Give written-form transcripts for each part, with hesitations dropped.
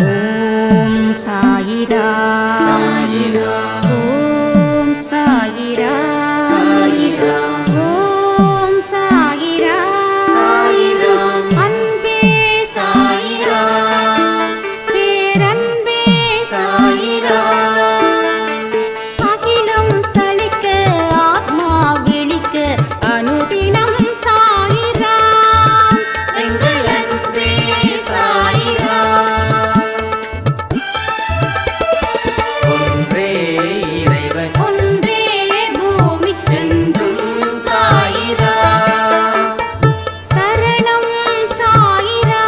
ஓம் சாயிரா சாயிரா ஓம் சாயிரா சாயிரா ஓம் சாயிரா சாயிரா அன்பே சாயிரா பேரன்பே சாயிரா அகிலம் தளிக்க ஆத்மா விழிக்க அனுதினம் சாயிரா எங்கள் அன்பே சாயிரா ஒன்றே இறைவன் ஒன்றே பூமிக்கென்றும் சாயிரா சரணம் சாயிரா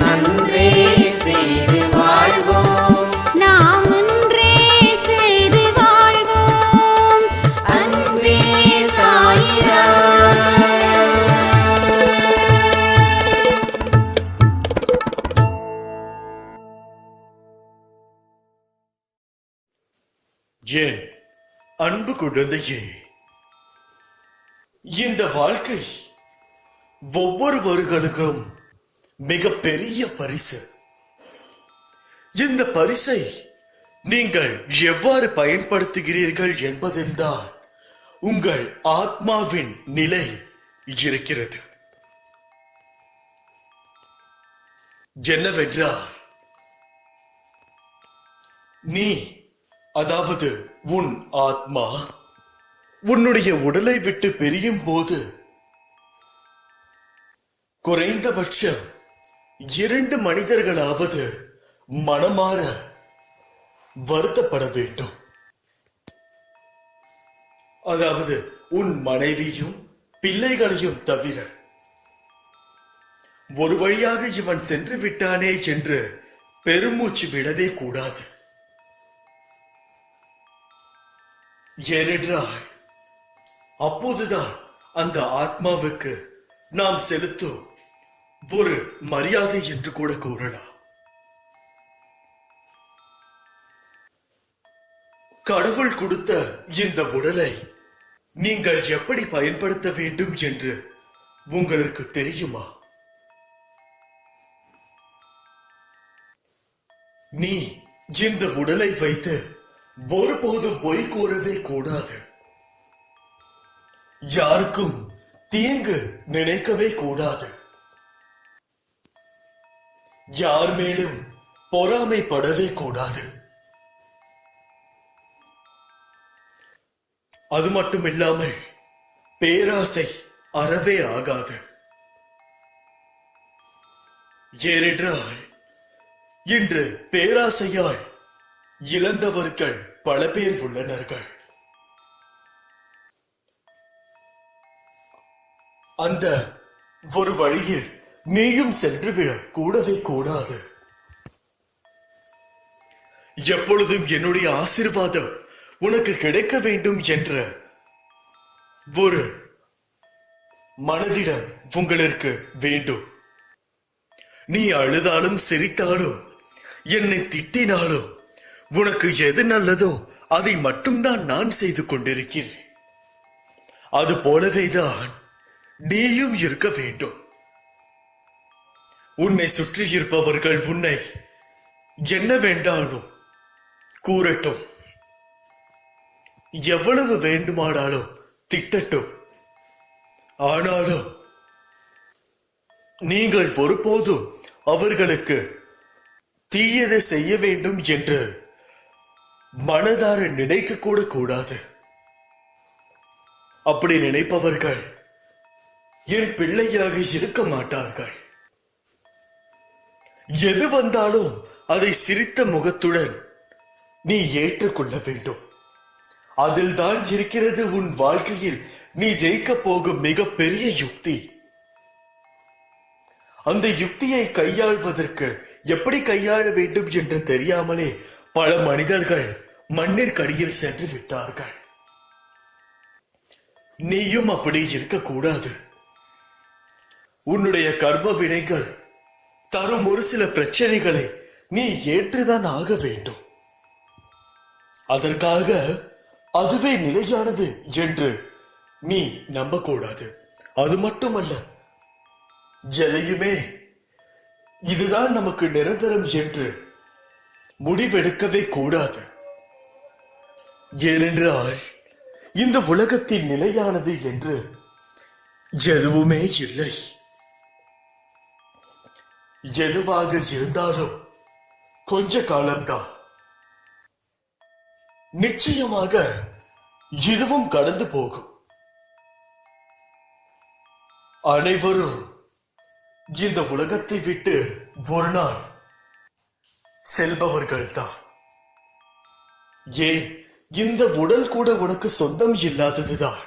நன்றே செய்து வாழ்வோம் நாம் ஒன்றே செய்து வாழ்வோம் அன்பே சாயிரா ஏன் அன்பு குழந்தையே, இந்த வாழ்க்கை ஒவ்வொருவர்களுக்கும் மிகப்பெரிய பரிசு. இந்த பரிசை நீங்கள் எவ்வாறு பயன்படுத்துகிறீர்கள் என்பதில்தான் உங்கள் ஆத்மாவின் நிலை இருக்கிறது. என்னவென்றால், நீ, அதாவது உன் ஆத்மா, உன்னுடைய உடலை விட்டு பிரியும் போது குறைந்தபட்சம் 2 மனிதர்களாவது மனமாற வருத்தப்பட வேண்டும். அதாவது உன் மனைவியும் பிள்ளைகளையும் தவிர. ஒரு வழியாக இவன் சென்று விட்டானே என்று பெருமூச்சு விடவே கூடாது. ஏனென்றால் அப்போதுதான் அந்த ஆத்மாவுக்கு நாம் செலுத்தும் ஒரு மரியாதை என்று கூட கூறலாம். கடவுள் கொடுத்த இந்த உடலை நீங்கள் எப்படி பயன்படுத்த வேண்டும் என்று உங்களுக்கு தெரியுமா? நீ இந்த உடலை வைத்து ஒருபோதும் பொய் கூறவே கூடாது. யாருக்கும் தீங்கு நினைக்கவே கூடாது. யார் மேலும் பொறாமைப்படவே கூடாது. அது மட்டுமில்லாமல் பேராசை அறவே ஆகாது. ஏனென்றால் இன்று பேராசையால் இழந்தவர்கள் பல பேர் உள்ளனர்கள். அந்த ஒரு வழியில் நீயும் சென்றுவிட கூடவே கூடாது. எப்பொழுதும் என்னுடைய ஆசீர்வாதம் உனக்கு கிடைக்க வேண்டும் என்ற ஒரு மனதிடம் உங்களுக்கு வேண்டும். நீ அழுதாலும் சிரித்தாலும் என்னை திட்டினாலும் உனக்கு எது நல்லதோ அதை மட்டும்தான் நான் செய்து கொண்டிருக்கிறேன். அது போலவேதான் நீயும் இருக்க வேண்டும். உன்னை சுற்றி இருப்பவர்கள் உன்னை என்ன வேண்டாலும் கூறட்டும், எவ்வளவு வேண்டுமானாலும் திட்டட்டும். ஆனாலும் நீங்கள் ஒருபோதும் அவர்களுக்கு தீயதை செய்ய வேண்டும் என்று மனதார நினைக்க கூட கூடாது. அப்படி நினைப்பவர்கள் என் பிள்ளையாக இருக்க மாட்டார்கள். எது வந்தாலும் அதை சிரித்த முகத்துடன் நீ ஏற்றுக்கொள்ள வேண்டும். அதில் தான் இருக்கிறது உன் வாழ்க்கையில் நீ ஜெயிக்க போகும் மிகப்பெரிய யுக்தி. அந்த யுக்தியை கையாள்வதற்கு எப்படி கையாள வேண்டும் என்று தெரியாமலே பல மனிதர்கள் மண்ணிற்கடியில் சென்று விட்டார்கள். நீயும் அப்படி இருக்கக்கூடாது. உன்னுடைய கர்ம வினைகள் தரும் ஒரு சில பிரச்சனைகளை நீ ஏற்றுதான் ஆக வேண்டும். அதற்காக அதுவே நிலையானது என்று நீ நம்பக்கூடாது. அது மட்டுமல்ல, எதையுமே இதுதான் நமக்கு நிரந்தரம் என்று முடிவெடுக்கவே கூடாது. ஏனென்றால் இந்த உலகத்தில் நிலையானது என்று எதுவுமே இல்லை. எதுவாக இருந்தாலும் கொஞ்ச காலம்தான். நிச்சயமாக இதுவும் கடந்து போகும். அனைவரும் இந்த உலகத்தை விட்டு ஒரு நாள் செல்பவர்கள்தான். ஏன் இந்த உடல் கூட உனக்கு சொந்தம் இல்லாததுதான்.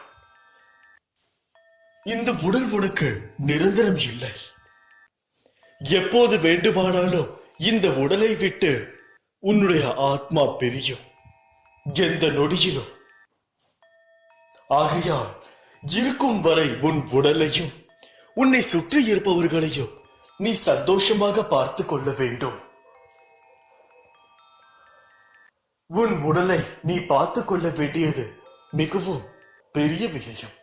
இந்த உடல் உனக்கு நிரந்தரம் இல்லை. எப்போது வேண்டுமானாலும் இந்த உடலை விட்டு உன்னுடைய ஆத்மா பிரியும், எந்த நொடியிலும். ஆகையால் இருக்கும் வரை உன் உடலையும் உன்னை சுற்றி இருப்பவர்களையும் நீ சந்தோஷமாக பார்த்து கொள்ள வேண்டும். உன் உடலை நீ பார்த்து கொள்ள வேண்டியது மிகவும் பெரிய விஷயம்.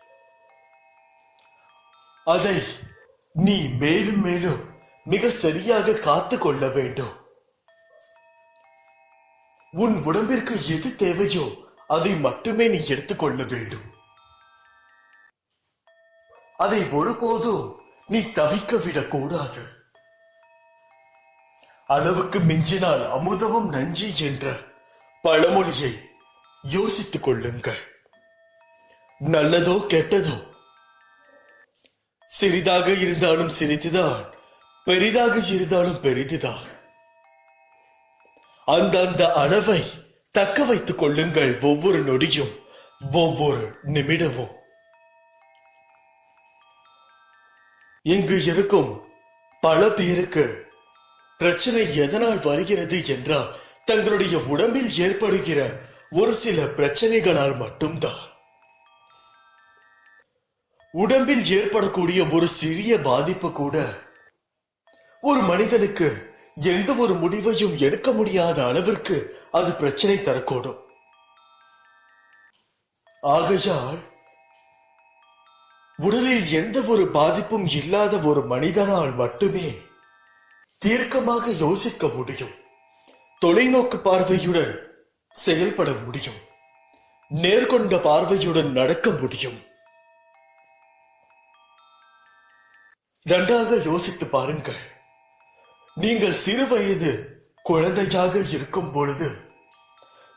அதை நீ மேலும் மேலும் மிக சரியாக காத்து கொள்ள வேண்டும். உன் உடம்பிற்கு எது தேவையோ அதை மட்டுமே நீ எடுத்துக்கொள்ள வேண்டும். அதை ஒருபோதும் நீ தவிக்க விடக்கூடாது. அளவுக்கு மிஞ்சினால் அமுதமும் நஞ்சு என்ற பழமொழியை யோசித்துக் கொள்ளுங்கள். நல்லதோ கெட்டதோ சிறிதாக இருந்தாலும் சிறிதுதான், பெரிதாக இருந்தாலும் பெரிதுதான். அந்த அளவை தக்க வைத்துக் கொள்ளுங்கள். ஒவ்வொரு நொடியும் ஒவ்வொரு நிமிடமும். இங்கு இருக்கும் பல பேருக்கு பிரச்சனை எதனால் வருகிறது என்றால் தங்களுடைய உடம்பில் ஏற்படுகிற ஒரு சில பிரச்சனைகளால் மட்டும்தான். உடம்பில் ஏற்படக்கூடிய ஒரு சிறிய பாதிப்பு கூட ஒரு மனிதனுக்கு எந்த ஒரு முடிவையும் எடுக்க முடியாத அளவிற்கு அது பிரச்சனை தரக்கூடும். ஆகையால் உடலில் எந்த ஒரு பாதிப்பும் இல்லாத ஒரு மனிதனால் மட்டுமே தீர்க்கமாக யோசிக்க முடியும், தொலைநோக்கு பார்வையுடன் செயல்பட முடியும், நேர்கொண்ட பார்வையுடன் நடக்க முடியும். நன்றாக யோசித்து பாருங்கள். நீங்கள் சிறு வயது குழந்தையாக இருக்கும் பொழுது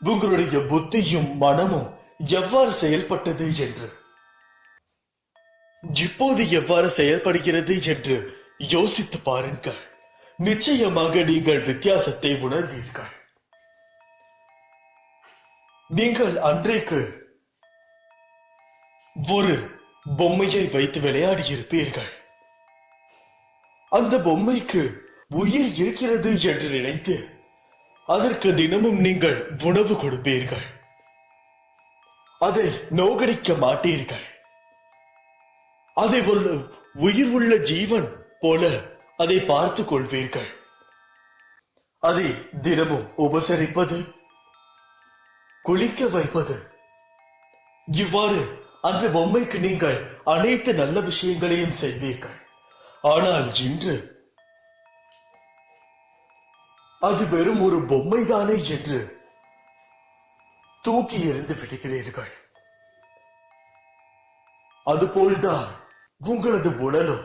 உங்களுடைய புத்தியும் மனமும் எவ்வாறு செயல்பட்டது என்று, இப்போது எவ்வாறு செயல்படுகிறது என்று யோசித்து பாருங்கள். நிச்சயமாக நீங்கள் வித்தியாசத்தை உணர்வீர்கள். நீங்கள் அன்றைக்கு ஒரு பொம்மையை வைத்து விளையாடி இருப்பீர்கள். அந்த பொம்மைக்கு உயிர் இருக்கிறது என்று நினைத்து அதற்கு தினமும் நீங்கள் உணவு கொடுப்பீர்கள். அதை நோகடிக்க மாட்டீர்கள். அதை ஒரு உயிர் உள்ள ஜீவன் போல அதை பார்த்துக் கொள்வீர்கள். அதை தினமும் உபசரிப்பது, குளிக்க வைப்பது, இவ்வாறு அந்த பொம்மைக்கு நீங்கள் அனைத்து நல்ல விஷயங்களையும் செய்வீர்கள். ஆனால் இன்று அது வெறும் ஒரு பொம்மைதானே என்று தூக்கி எறிந்து விடுகிறீர்கள். அதுபோல்தான் உங்களது உடலும்.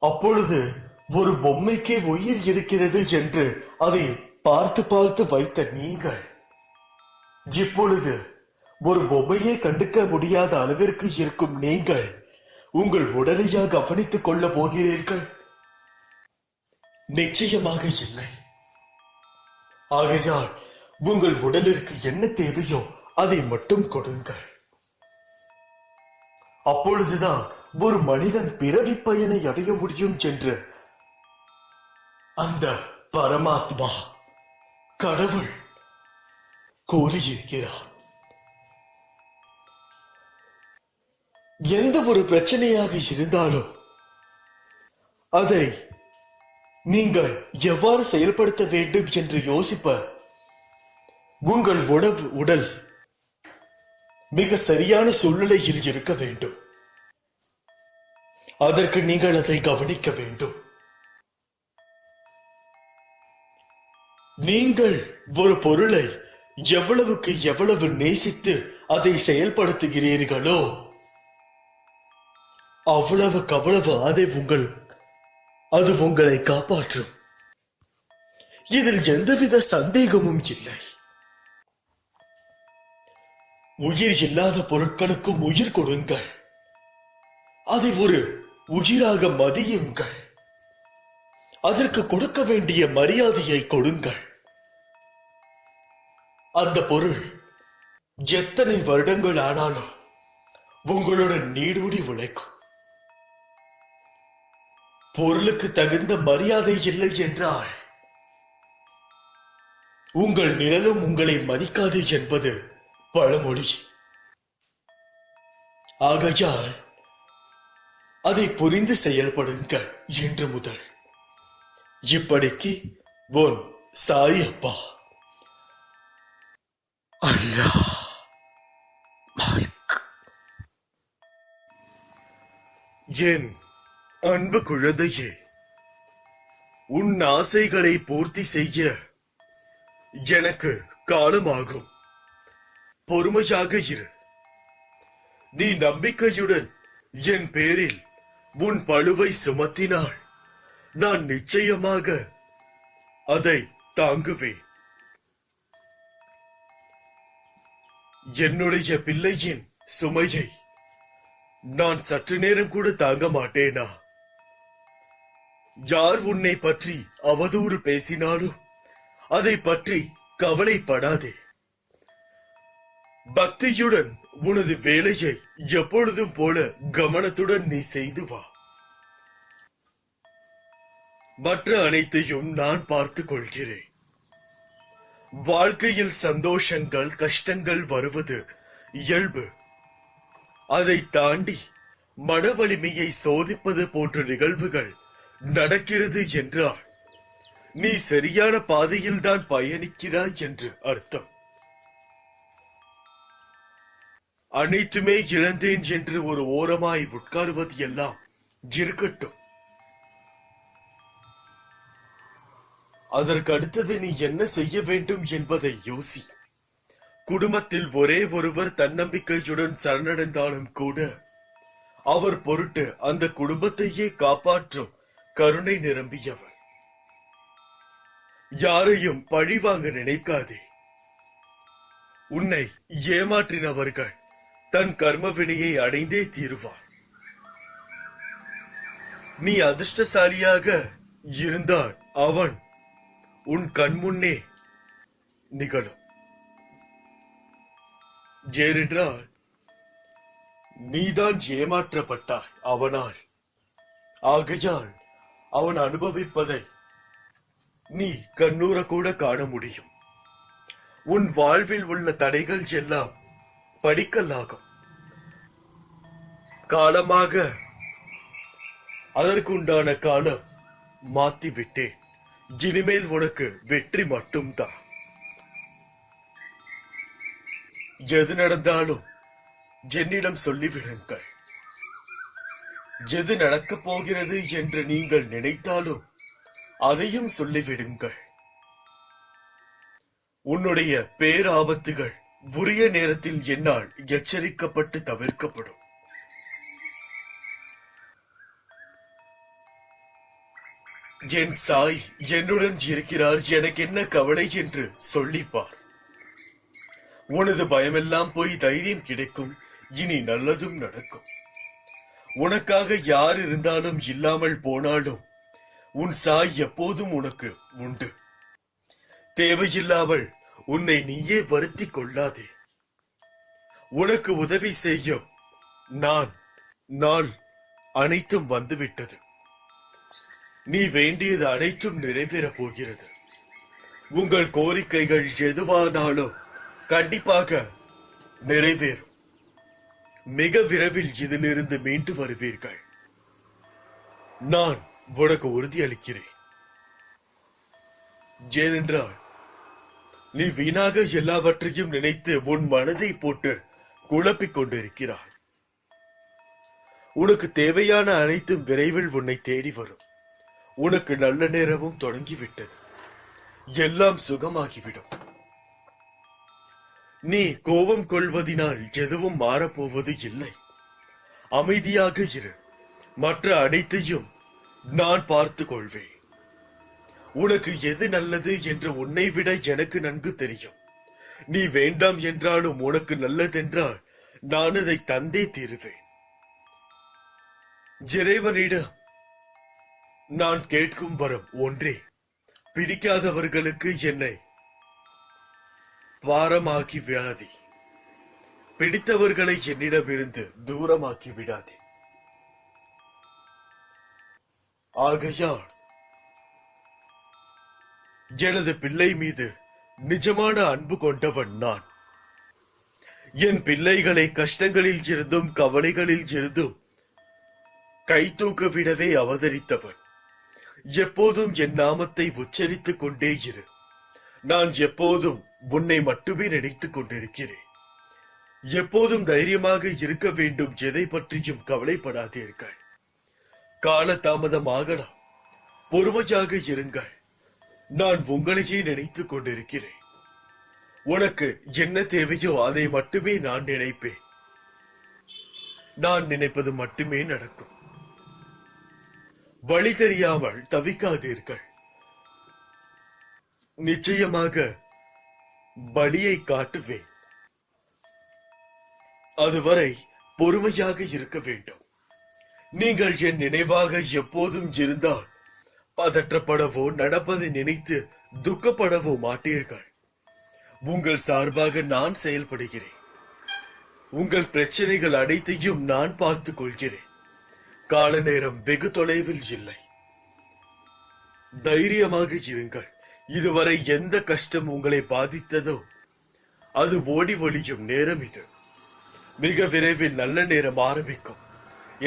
அப்பொழுது ஒரு பொம்மைக்கே உயிர் இருக்கிறது என்று அதை பார்த்து பார்த்து வைத்த நீங்கள் இப்பொழுது ஒரு பொம்மையை கண்டுக்க முடியாத அளவிற்கு இருக்கும் நீங்கள் உங்கள் உடலையா கவனித்துக் கொள்ள போகிறீர்கள்? நிச்சயமாக இல்லை. ஆகையால் உங்கள் உடலிற்கு என்ன தேவையோ அதை மட்டும் கொடுங்கள். அப்பொழுதுதான் ஒரு மனிதன் பிறவி பயனை அடைய முடியும் என்று அந்த பரமாத்மா கடவுள் கூறியிருக்கிறார். எந்த ஒரு பிரச்சனையாக இருந்தாலும் அதை நீங்கள் எவ்வாறு செயல்படுத்த வேண்டும் என்று யோசிப்ப உங்கள் உடல் மிக சரியான சூழ்நிலையில் இருக்க வேண்டும். அதற்கு நீங்கள் அதை கவனிக்க வேண்டும். நீங்கள் ஒரு பொருளை எவ்வளவுக்கு எவ்வளவு நேசித்து அதை செயல்படுத்துகிறீர்களோ அவ்வளவுக்கு அவ்வளவு அது உங்களை காப்பாற்றும். இதில் எந்தவித சந்தேகமும் இல்லை. உயிர் இல்லாத பொருட்களுக்கும் உயிர் கொடுங்கள். அதை ஒரு உயிராக மதியுங்கள். அதற்கு கொடுக்க வேண்டிய மரியாதையை கொடுங்கள். அந்த பொருள் எத்தனை வருடங்கள் ஆனாலும் உங்களுடன் நீடூடி உழைக்கும். பொருளுக்கு தகுந்த மரியாதை இல்லை என்றால் உங்கள் நிழலும் உங்களை மதிக்காது என்பது பழமொழி. ஆகையால் அதை புரிந்து செயல்படுங்கள். இன்று முதல் இப்படிக்கு உன் சாய் அப்பா. அல்லாஹ் மாலிக். என் அன்பு குழந்தையே, உன் ஆசைகளை பூர்த்தி செய்ய எனக்கு காலமாகும். பொறுமையாக இரு. நீ நம்பிக்கையுடன் என் பேரில் உன் பளுவை சுமத்தினாள் நான் நிச்சயமாக அதை தாங்குவேன். என்னுடைய பிள்ளையின் சுமையை நான் சற்று நேரம் கூட தாங்க மாட்டேனா? யார் உன்னை பற்றி அவதூறு பேசினாலும் அதை பற்றி கவலைப்படாதே. பக்தியுடன் உனது வேலையை எப்பொழுதும் போல கவனத்துடன் நீ செய்து வா. மற்ற அனைத்தையும் நான் பார்த்துக் கொள்கிறேன். வாழ்க்கையில் சந்தோஷங்கள் கஷ்டங்கள் வருவது இயல்பு. அதை தாண்டி மன வலிமையை சோதிப்பது போன்ற நிகழ்வுகள் நடக்கிறது என்றால் நீ சரியான பாதையில் தான் பயணிக்கிறாய் என்று அர்த்தம். அனைத்துமே இழந்தேன் என்று ஒரு ஓரமாய் உட்காருவது எல்லாம் இருக்கட்டும். அதற்கு அடுத்தது நீ என்ன செய்ய வேண்டும் என்பதை யோசி. குடும்பத்தில் ஒரே ஒருவர் தன்னம்பிக்கையுடன் சரணடைந்தாலும் கூட அவர் பொருட்டு அந்த குடும்பத்தையே காப்பாற்றும் கருணை நிரம்பியவர். யாரையும் பழிவாங்க நினைக்காதே. உன்னை ஏமாற்றினவர்கள் தன் கர்ம வினையை அடைந்தே தீருவார். நீ அதிர்ஷ்டசாலியாக இருந்தால் அவன் உன் கண்முன்னே நிகழும். ஏனென்றால் நீதான் ஏமாற்றப்பட்டாய் அவனால். ஆகையால் அவன் அனுபவிப்பதை நீ கண்ணூர கூட காண முடியும். உன் வாழ்வில் உள்ள தடைகள் எல்லாம் படிக்கல்லாகும். காலமாக அதற்குண்டான காலம் மாத்திவிட்டேன். இனிமேல் உனக்கு வெற்றி மட்டும்தான். எது நடந்தாலும் என்னிடம் சொல்லிவிடுங்கள். எது நடக்கப் போகிறது என்று நீங்கள் நினைத்தாலும் அதையும் சொல்லிவிடுங்கள். உன்னுடைய பேராபத்துகள் உரிய நேரத்தில் என்னால் எச்சரிக்கப்பட்டு தவிர்க்கப்படும். என் சாய் என்னுடன் இருக்கிறார், எனக்கு என்ன கவலை என்று சொல்லிப்பார். உனது பயமெல்லாம் போய் தைரியம் கிடைக்கும். இனி நல்லதும் நடக்கும். உனக்காக யார் இருந்தாலும் இல்லாமல் போனாலும் உன் சாய் எப்போதும் உனக்கு உண்டு. தேவையில்லாமல் உன்னை நீயே வருத்திக் கொள்ளாதே. உனக்கு உதவி செய்யும் நாள் அனைத்தும் வந்துவிட்டது. நீ வேண்டியது அனைத்தும் நிறைவேறப் போகிறது. உங்கள் கோரிக்கைகள் எதுவானாலும் கண்டிப்பாக நிறைவேறும். மிக விரைவில் இதிலிருந்து மீண்டு வருவீர்கள். நான் உனக்கு உறுதியளிக்கிறேன். ஏனென்றால் நீ வீணாக எல்லாவற்றையும் நினைத்து உன் மனதை போட்டு குழப்பிக் கொண்டிருக்கிறாய். உனக்கு தேவையான அனைத்தும் விரைவில் உன்னை தேடி வரும். உனக்கு நல்ல நேரமும் தொடங்கிவிட்டது. எல்லாம் சுகமாகிவிடும். நீ கோபம் கொள்வதினால் எதுவும் மாறப்போவது இல்லை. அமைதியாக இரு. மற்ற அனைத்தையும் நான் பார்த்துக் கொள்வேன். உனக்கு எது நல்லது என்று உன்னை விட எனக்கு நன்கு தெரியும். நீ வேண்டாம் என்றாலும் உனக்கு நல்லதென்றால் நான் அதை தந்தே தீருவேன். இறைவனிடம் நான் கேட்கும் வரம் ஒன்றே, பிடிக்காதவர்களுக்கு என்னை பாரமாக்கி விடாதே. பிடித்தவர்களை என்னிடமிருந்து தூரமாக்கி விடாதே. ஆகையால் எனது பிள்ளை மீது நிஜமான அன்பு கொண்டவன் நான். என் பிள்ளைகளை கஷ்டங்களில் இருந்தும் கவலைகளில் இருந்தும் கை தூக்க விடவே அவதரித்தவன். எப்போதும் என் நாமத்தை உச்சரித்துக் கொண்டே இரு. நான் எப்போதும் உன்னை மட்டுமே நினைத்துக் கொண்டிருக்கிறேன். எப்போதும் தைரியமாக இருக்க வேண்டும். எதை பற்றியும் கவலைப்படாதீர்கள். கால தாமதமாகலாம். பொறுமையாக இருங்கள். நான் உங்களையே நினைத்துக் கொண்டிருக்கிறேன். உனக்கு என்ன தேவையோ அதை மட்டுமே நான் நினைப்பேன். நான் நினைப்பது மட்டுமே நடக்கும். வழி தெரியாமல் தவிக்காதீர்கள். நிச்சயமாக வழியை காட்டுவேன். அதுவரை பொறுமையாக இருக்க வேண்டும். நீங்கள் என் நினைவாக எப்போதும் இருந்தால் பதற்றப்படவோ நடப்பதை நினைத்து துக்கப்படவோ மாட்டீர்கள். உங்கள் சார்பாக நான் செயல்படுகிறேன். உங்கள் பிரச்சனைகள் அனைத்தையும் நான் பார்த்துக் கொள்கிறேன். கால நேரம் வெகு தொலைவில் இல்லை. தைரியமாக இருங்கள். இதுவரை எந்த கஷ்டம் உங்களை பாதித்ததோ அது ஓடி ஒளியும் நேரம் இது. மிக விரைவில் நல்ல நேரம் ஆரம்பிக்கும்.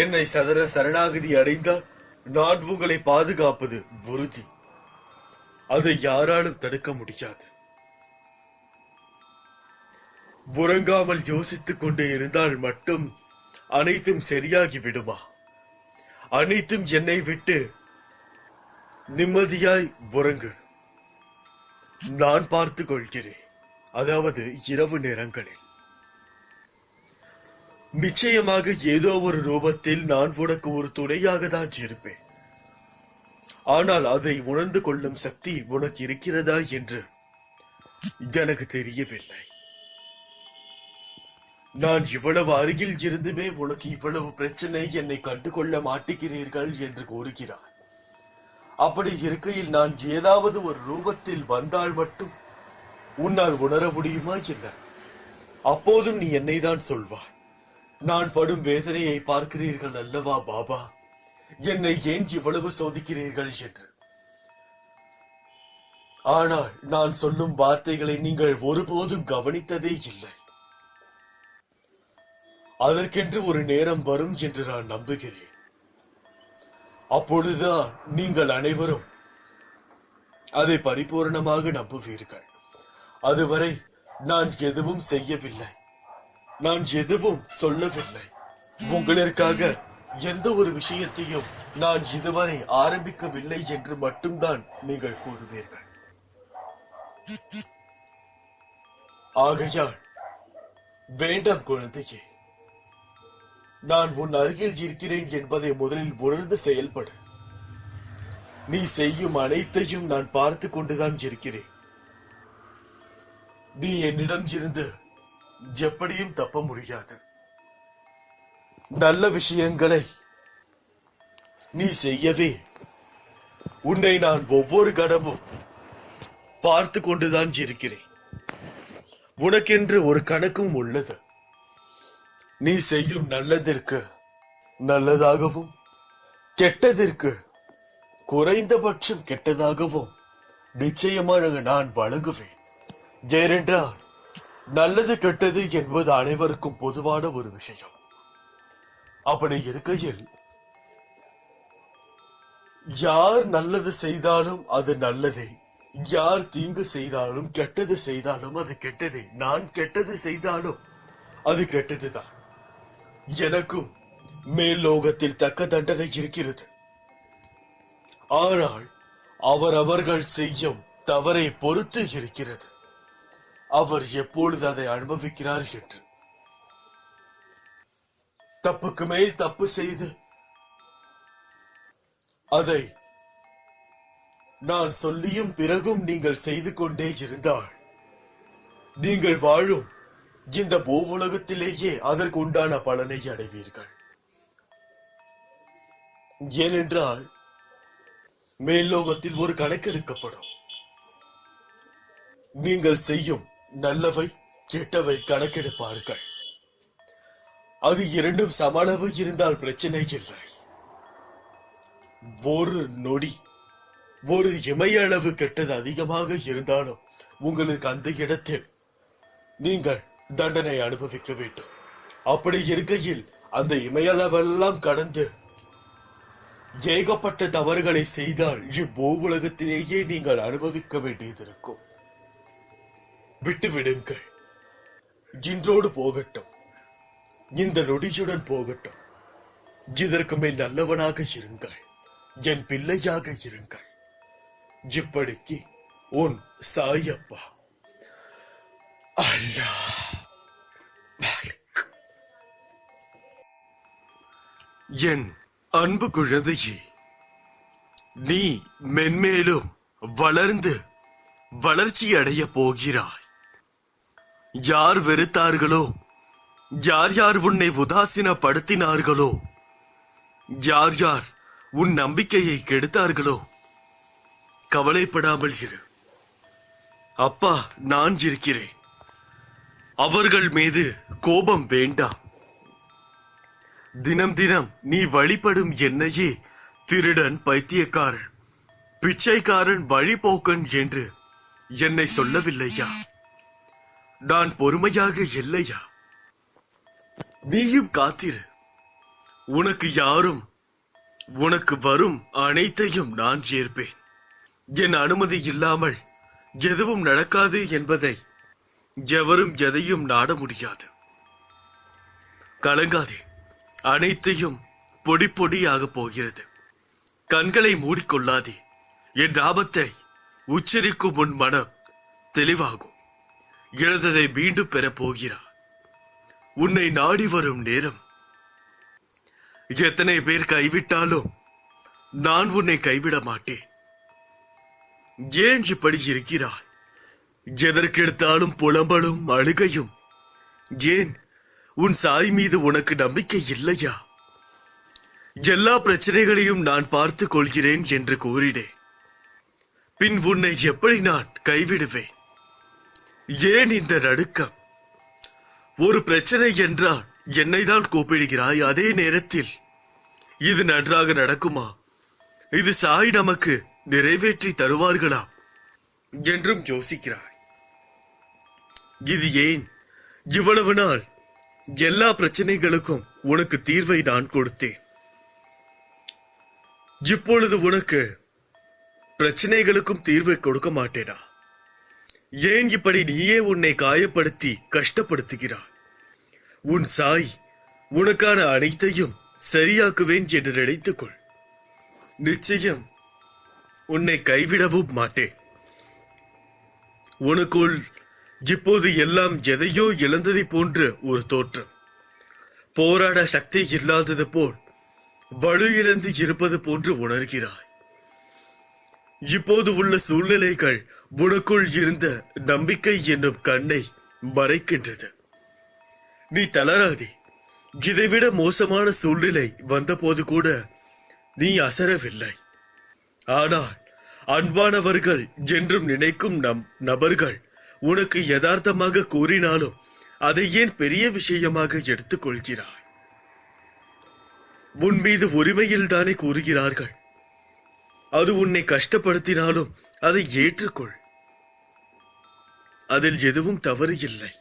என்னை சரணாகதி அடைந்தால் நான் உங்களை பாதுகாப்பது உறுதி. அதை யாராலும் தடுக்க முடியாது. உறங்காமல் யோசித்துக் கொண்டே இருந்தால் மட்டும் அனைத்தும் சரியாகி விடுமா? அனைத்தும் என்னை விட்டு நிம்மதியாய் உறங்கு. நான் பார்த்துக் கொள்கிறேன். அதாவது இரவு நேரங்களில். நிச்சயமாக ஏதோ ஒரு ரூபத்தில் நான் உனக்கு ஒரு துணையாக தான் இருப்பேன். ஆனால் அதை உணர்ந்து கொள்ளும் சக்தி உனக்கு இருக்கிறதா என்று எனக்கு தெரியவில்லை. நான் இவ்வளவு அருகில் இருந்துமே உனக்கு இவ்வளவு பிரச்சனை, என்னை கண்டுகொள்ள மாட்டேங்கிறீர்கள் என்று கூறுகிறார். அப்படி இருக்கையில் நான் ஏதாவது ஒரு ரூபத்தில் வந்தால் மட்டும் உன்னால் உணர முடியுமா என்ன? அப்போதும் நீ என்னை தான் சொல்வாய். நான் படும் வேதனையை பார்க்கிறீர்கள் அல்லவா பாபா, என்னை ஏன் இவ்வளவு சோதிக்கிறீர்கள் என்று. ஆனால் நான் சொல்லும் வார்த்தைகளை நீங்கள் ஒருபோதும் கவனித்ததே இல்லை. அதற்கென்று ஒரு நேரம் வரும் என்று நான் நம்புகிறேன். அப்பொழுதுதான் நீங்கள் அனைவரும் அதை பரிபூர்ணமாக நம்புவீர்கள். அதுவரை நான் எதுவும் செய்யவில்லை. நான் எதுவும் சொல்லவில்லை. உங்களுக்காக எந்த ஒரு விஷயத்தையும் நான் இதுவரை ஆரம்பிக்கவில்லை என்று மட்டும்தான் நீங்கள் கூறுவீர்கள். ஆகையால் வேண்டாம் குழந்தையே, நான் உன் அருகில் இருக்கிறேன் என்பதை முதலில் உணர்ந்து செயல்படு. நீ செய்யும் அனைத்தையும் நான் பார்த்து கொண்டுதான் இருக்கிறேன். நீ என்னிடம் இருந்து எப்படியும் தப்ப முடியாது. நல்ல விஷயங்களை நீ செய்யவே உன்னை நான் ஒவ்வொரு கணமும் பார்த்து கொண்டுதான் இருக்கிறேன். உனக்கென்று ஒரு கணக்கும் உள்ளது. நீ செய்யும் நல்லதற்கு நல்லதாகவும் கெட்டதற்கு குறைந்தபட்சம் கெட்டதாகவும் நிச்சயமாக நான் வழங்குவேன். ஏனென்றால் நல்லது கெட்டது என்பது அனைவருக்கும் பொதுவான ஒரு விஷயம். அப்படி இருக்கையில் யார் நல்லது செய்தாலும் அது நல்லதே, யார் தீங்கு செய்தாலும் கெட்டது செய்தாலும் அது கெட்டதே. நான் கெட்டது செய்தாலும் அது கெட்டதுதான். எனக்கும் மேல் லோகத்தில் தக்க தண்டனை இருக்கிறது. ஆனால் அவர்கள் செய்யும் தவறை பொறுத்து இருக்கிறது அவர் எப்பொழுது அதை அனுபவிக்கிறார் என்று. தப்புக்கு மேல் தப்பு செய்து அதை நான் சொல்லியும் பிறகும் நீங்கள் செய்து கொண்டே இருந்தால் நீங்கள் வாழும் இந்த பூவுலகத்திலேயே அதற்கு உண்டான பலனை அடைவீர்கள். ஏனென்றால் மேல்லோகத்தில் ஒரு கணக்கெடுக்கப்படும். நீங்கள் செய்யும் நல்லவை கெட்டவை கணக்கெடுப்பார்கள். அது இரண்டும் சமளவு இருந்தால் பிரச்சனை இல்லை. ஒரு நொடி ஒரு இமையளவு கெட்டது அதிகமாக இருந்தாலும் உங்களுக்கு அந்த இடத்தில் நீங்கள் தண்டனை அனுபவிக்க வேண்டும். அப்படி இருக்கையில் அந்த இமையளவெல்லாம் கடந்து ஏகப்பட்ட தவறுகளை செய்தால் இப்பூவுலகத்திலேயே நீங்கள் அனுபவிக்க வேண்டியது இருக்கும். விட்டுவிடுங்கள். இன்றோடு போகட்டும், இந்த நொடியுடன் போகட்டும். இதற்கு மேல் நல்லவனாக இருங்கள், என் பிள்ளையாக இருங்கள். இப்படிக்கு உன் சாயப்பா. அல்லாஹ் மாலிக். என் அன்பு குழந்தையே, நீ மென்மேலும் வளர்ந்து வளர்ச்சி அடைய போகிறாய். யார் வெறுத்தார்களோ, யார் யார் உன்னை உதாசீனப்படுத்தினார்களோ, யார் யார் உன் நம்பிக்கையை கெடுத்தார்களோ, கவலைப்படாமல் இரு. அப்பா நான் இருக்கிறேன். அவர்கள் மீது கோபம் வேண்டாம். தினம் தினம் நீ வழிபடும் என்னையே திருடன், பைத்தியக்காரன், பிச்சைக்காரன், வழிபோக்கன் என்று என்னை சொல்லவில்லையா? நான் பொறுமையாக இல்லையா? நீயும் காத்திரு. உனக்கு யாரும் உனக்கு வரும் அனைத்தையும் நான் ஏற்பேன். என் அனுமதி இல்லாமல் எதுவும் நடக்காது என்பதை எவரும் எதையும் நாட முடியாது. கலங்காதே, அனைத்தையும் பொடி பொடியாக போகிறது. கண்களை மூடிக்கொள்ளாதே. என் ஆபத்தை உச்சரிக்கும் உன் மனம் தெளிவாகும். இழந்ததை மீண்டும் பெறப் போகிறார். உன்னை நாடி வரும் நேரம். எத்தனை பேர் கைவிட்டாலும் நான் உன்னை கைவிட மாட்டேன். ஏன் இப்படி இருக்கிறாய்? எதற்கெடுத்தாலும் புலம்பலும் அழுகையும். ஏன் உன் சாய் மீது உனக்கு நம்பிக்கை இல்லையா? எல்லா பிரச்சனைகளையும் நான் பார்த்துக் கொள்கிறேன் என்று கூறினேன். பின் உன்னை எப்படி நான் கைவிடுவேன்? ஏன் இந்த நடுக்கம்? ஒரு பிரச்சனை என்றால் என்னை தான் கூப்பிடுகிறாய். அதே நேரத்தில் இது நன்றாக நடக்குமா, இது சாய் நமக்கு நிறைவேற்றி தருவார்களா என்றும் யோசிக்கிறாய். இது ஏன்? இவ்வளவு நாள் எல்லா பிரச்சனைகளுக்கும் உனக்கு தீர்வை நான் கொடுத்தேன். இப்பொழுது உனக்கு பிரச்சனைகளுக்கும் தீர்வை கொடுக்க மாட்டேனா? ஏன் இப்படி நீயே உன்னை காயப்படுத்தி கஷ்டப்படுத்துகிறாய்? உன் சாய் உனக்கான அனைத்தையும் சரியாக்குவேன் என்று நினைத்துக்கொள். நிச்சயம் உன்னை கைவிடவும் மாட்டேன். உனக்குள் இப்போது எல்லாம் எதையோ இழந்ததை போன்ற ஒரு தோற்றம். போராட சக்தி இல்லாதது போல் வலு இழந்து இருப்பது போன்று உணர்கிறாய். இப்போது உள்ள சூழ்நிலைகள் உனக்குள் இருந்த நம்பிக்கை என்னும் கண்ணை மறைக்கின்றது. நீ தளராதே. இதைவிட மோசமான சூழ்நிலை வந்தபோது கூட நீ அசரவில்லை. ஆனால் அன்பானவர்கள் என்றும் நினைக்கும் நபர்கள் உனக்கு யதார்த்தமாக கூறினாலும் அதை ஏன் பெரிய விஷயமாக எடுத்துக் கொள்கிறாய்? உன் மீது உரிமையில் தானே கூறுகிறார்கள். அது உன்னை கஷ்டப்படுத்தினாலும் அதை ஏற்றுக்கொள். அதில் எதுவும் தவறு இல்லை.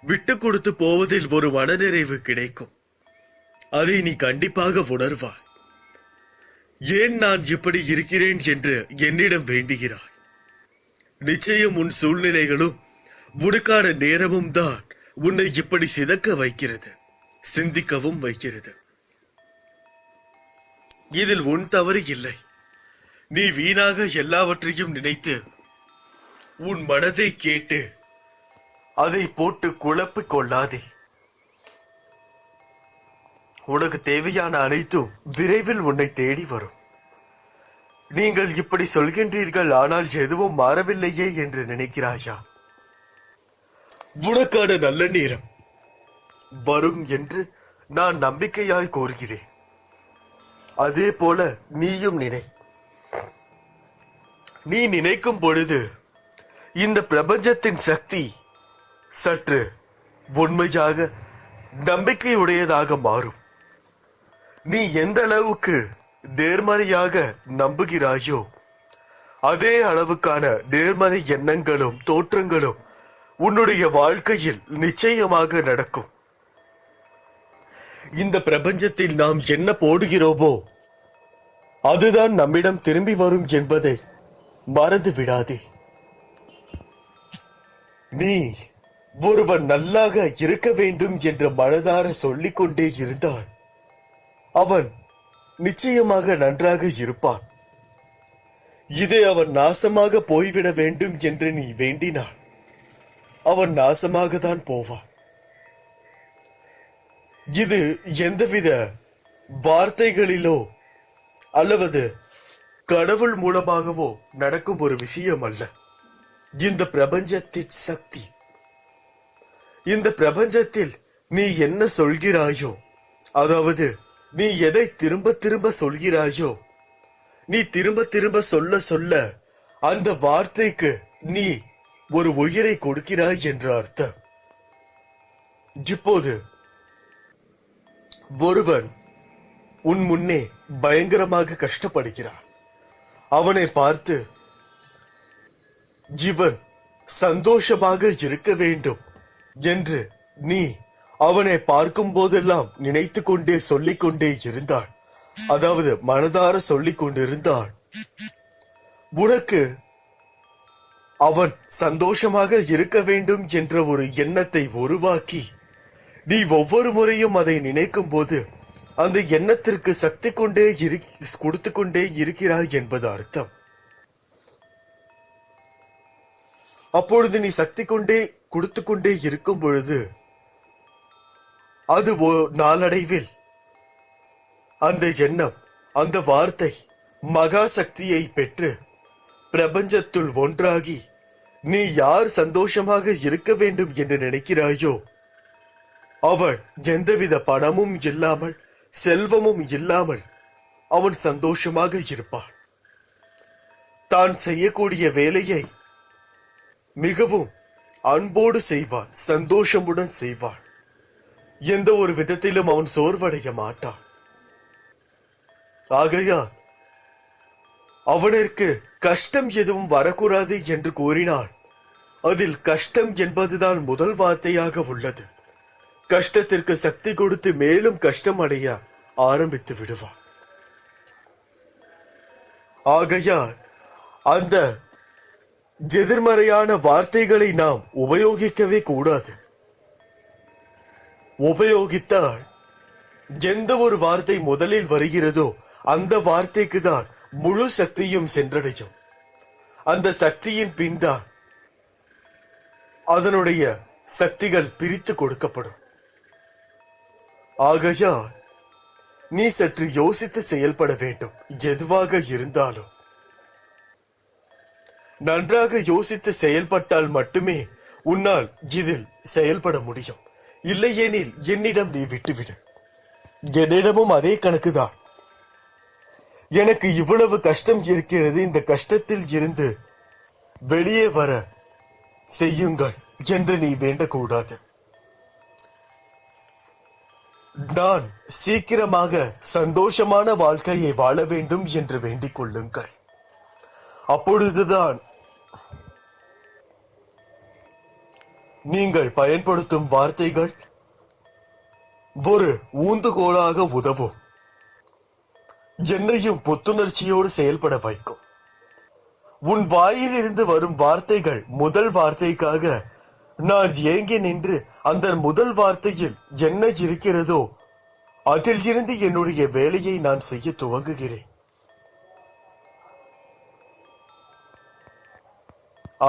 விட்டு கொடுத்து போவதில் ஒரு மனநிறைவு கிடைக்கும். அதை நீ கண்டிப்பாக உணர்வாய். ஏன் நான் இப்படி இருக்கிறேன் என்று என்னிடம் வேண்டுகிறாய்? நிச்சயம் உன் சூழ்நிலைகளும் உனக்கான நேரமும் தான் உன்னை இப்படி சிதக்க வைக்கிறது, சிந்திக்கவும் வைக்கிறது. இதில் உன் தவறு இல்லை. நீ வீணாக எல்லாவற்றையும் நினைத்து உன் மனதை கேட்டு அதை போட்டு குழப்பிக் கொள்ளாதே. உனக்கு தேவையான அனைத்தும் விரைவில் உன்னை தேடி வரும். நீங்கள் இப்படி சொல்கின்றீர்கள், ஆனால் எதுவும் மாறவில்லையே என்று நினைக்கிறாயா? உனக்கான நல்ல நேரம் வரும் என்று நான் நம்பிக்கையாய் கோருகிறேன். அதே போல நீயும் நினை. நீ நினைக்கும் பொழுது இந்த பிரபஞ்சத்தின் சக்தி சற்று உண்மையாக நம்பிக்கையுடையதாக மாறும். நீ எந்த அளவுக்கு நேர்மறையாக நம்புகிறாயோ அதே அளவுக்கான நேர்மறை எண்ணங்களும் தோற்றங்களும் உன்னுடைய வாழ்க்கையில் நிச்சயமாக நடக்கும். இந்த பிரபஞ்சத்தில் நாம் என்ன போடுகிறோமோ அதுதான் நம்மிடம் திரும்பி வரும் என்பதை மறந்து விடாதே. நீ ஒருவன் நல்லாக இருக்க வேண்டும் என்று மனதார சொல்லிக் கொண்டே இருந்தால் அவன் நிச்சயமாக நன்றாக இருப்பான். இதே அவன் நாசமாக போய்விட வேண்டும் என்று நீ வேண்டினான், அவன் நாசமாக தான் போவான். இது எந்தவித வார்த்தைகளிலோ அல்லது கடவுள் மூலமாகவோ நடக்கும் ஒரு விஷயம் அல்ல. இந்த பிரபஞ்சத்தின் சக்தி. இந்த பிரபஞ்சத்தில் நீ என்ன சொல்கிறாயோ, அதாவது நீ எதை திரும்ப திரும்ப சொல்கிறாயோ, நீ திரும்ப திரும்ப சொல்ல சொல்ல அந்த வார்த்தைக்கு நீ ஒரு உயிரை கொடுக்கிறாய் என்ற அர்த்தம். இப்போது ஒருவன் உன் முன்னே பயங்கரமாக கஷ்டப்படுகிறான். அவனை பார்த்து ஜீவன் சந்தோஷமாக இருக்க வேண்டும் என்று நீ அவனை பார்க்கும் போதெல்லாம் நினைத்து கொண்டே சொல்லிக் கொண்டே இருந்தாள், அதாவது மனதார சொல்லிக் கொண்டிருந்தாள், உனக்கு அவன் சந்தோஷமாக இருக்க வேண்டும் என்ற ஒரு எண்ணத்தை உருவாக்கி நீ ஒவ்வொரு முறையும் அதை நினைக்கும் போது அந்த எண்ணத்திற்கு சக்தி கொண்டே கொடுத்து கொண்டே இருக்கிறாய் என்பது அர்த்தம். அப்பொழுது நீ சக்தி கொண்டே கொடுத்து கொண்டே இருக்கும் பொழுது அது நாளடைவில் அந்த எண்ணம், அந்த வார்த்தை மகா சக்தியை பெற்று பிரபஞ்சத்துள் ஒன்றாகி நீ யார் சந்தோஷமாக இருக்க வேண்டும் என்று நினைக்கிறாயோ அவன் எந்தவித பணமும் இல்லாமல் செல்வமும் இல்லாமல் அவன் சந்தோஷமாக இருப்பான். தான் செய்யக்கூடிய வேலையை மிகவும் அன்போடு செய்வான், சந்தோஷமுடன் செய்வான். எந்த ஒரு விதத்திலும் அவன் சோர்வடைய மாட்டான். ஆகையால் அவனிற்கு கஷ்டம் எதுவும் வரக்கூடாது என்று கூறினான். அதில் கஷ்டம் என்பதுதான் முதல் வார்த்தையாக உள்ளது. கஷ்டத்திற்கு சக்தி கொடுத்து மேலும் கஷ்டம் அடைய ஆரம்பித்து விடுவான். ஆகையால் அந்த எதிர்மறையான வார்த்தைகளை நாம் உபயோகிக்கவே கூடாது. உபயோகித்தால் எந்த ஒரு வார்த்தை முதலில் வருகிறதோ அந்த வார்த்தைக்கு தான் முழு சக்தியும் சென்றடையும். அந்த சக்தியின் பின்தான் அதனுடைய சக்திகள் பிரித்து கொடுக்கப்படும். ஆகையால் நீ சற்று யோசித்து செயல்பட வேண்டும். எதுவாக இருந்தாலும் நன்றாக யோசித்து செயல்பட்டால் மட்டுமே உன்னால் இதில் செயல்பட முடியும். இல்லையெனில் என்னிடம் நீ விட்டுவிடு. என்னிடமும் அதே கணக்குதான். எனக்கு இவ்வளவு கஷ்டம் இருக்கிறது, இந்த கஷ்டத்தில் இருந்து வெளியே வர செய்யுங்கள் என்று நீ வேண்டக்கூடாது. நான் சீக்கிரமாக சந்தோஷமான வாழ்க்கையை வாழ வேண்டும் என்று வேண்டிக் கொள்ளுங்கள். அப்பொழுதுதான் நீங்கள் பயன்படுத்தும் வார்த்தைகள் ஒரு ஊந்துகோலாக உதவும். என்னையும் புத்துணர்ச்சியோடு செயல்பட வைக்கும். உன் வாயிலிருந்து வரும் வார்த்தைகள் முதல் வார்த்தைக்காக நான் ஏங்கி நின்று அந்த முதல் வார்த்தையில் என்ன இருக்கிறதோ அதில் இருந்து என்னுடைய வேலையை நான் செய்ய துவங்குகிறேன்.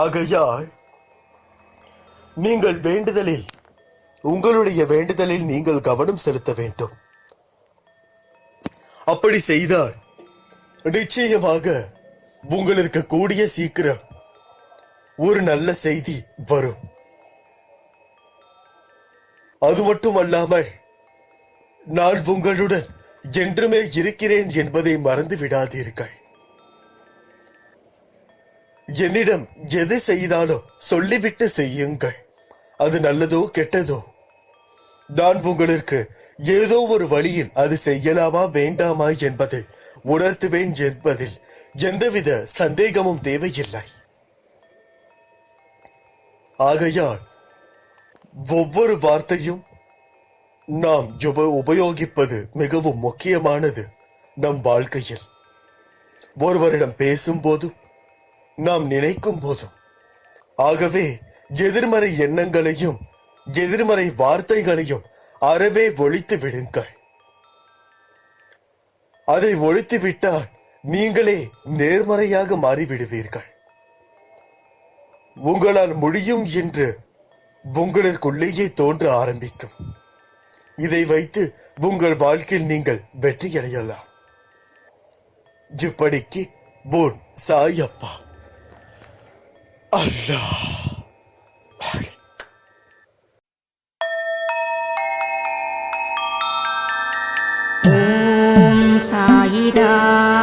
ஆகையால் நீங்கள் உங்களுடைய வேண்டுதலில் நீங்கள் கவனம் செலுத்த வேண்டும். அப்படி செய்தால் நிச்சயமாக உங்களுக்கு கூடிய சீக்கிரம் ஒரு நல்ல செய்தி வரும். அது மட்டுமல்லாமல் நான் உங்களுடன் என்றுமே இருக்கிறேன் என்பதை மறந்து விடாதீர்கள். என்னிடம் எது செய்தாலும் சொல்லிவிட்டு செய்யுங்கள். அது நல்லதோ கெட்டதோ நான் உங்களுக்கு ஏதோ ஒரு வழியில் அது செய்யலாமா வேண்டாமா என்பதை உணர்த்துவேன் என்பதில் எந்தவித சந்தேகமும் தேவையில்லை. ஆகையால் ஒவ்வொரு வார்த்தையும் நாம் உபயோகிப்பது மிகவும் முக்கியமானது நம் வாழ்க்கையில். ஒருவரிடம் பேசும்போதும் நாம் நினைக்கும் போதும். ஆகவே எதிர்மறை எண்ணங்களையும் எதிர்மறை வார்த்தைகளையும் அறவே ஒழித்து விடுங்கள். அதை ஒழித்து விட்டால் நீங்களே நேர்மறையாக மாறிவிடுவீர்கள். உங்களால் முடியும் என்று உங்களுக்குள்ளேயே தோன்ற ஆரம்பிக்கும். இதை வைத்து உங்கள் வாழ்க்கையில் நீங்கள் வெற்றியடையலாம். இப்படிக்கு உன் சாயப்பா அல்லாஹ். ஓம் சாயிராம்.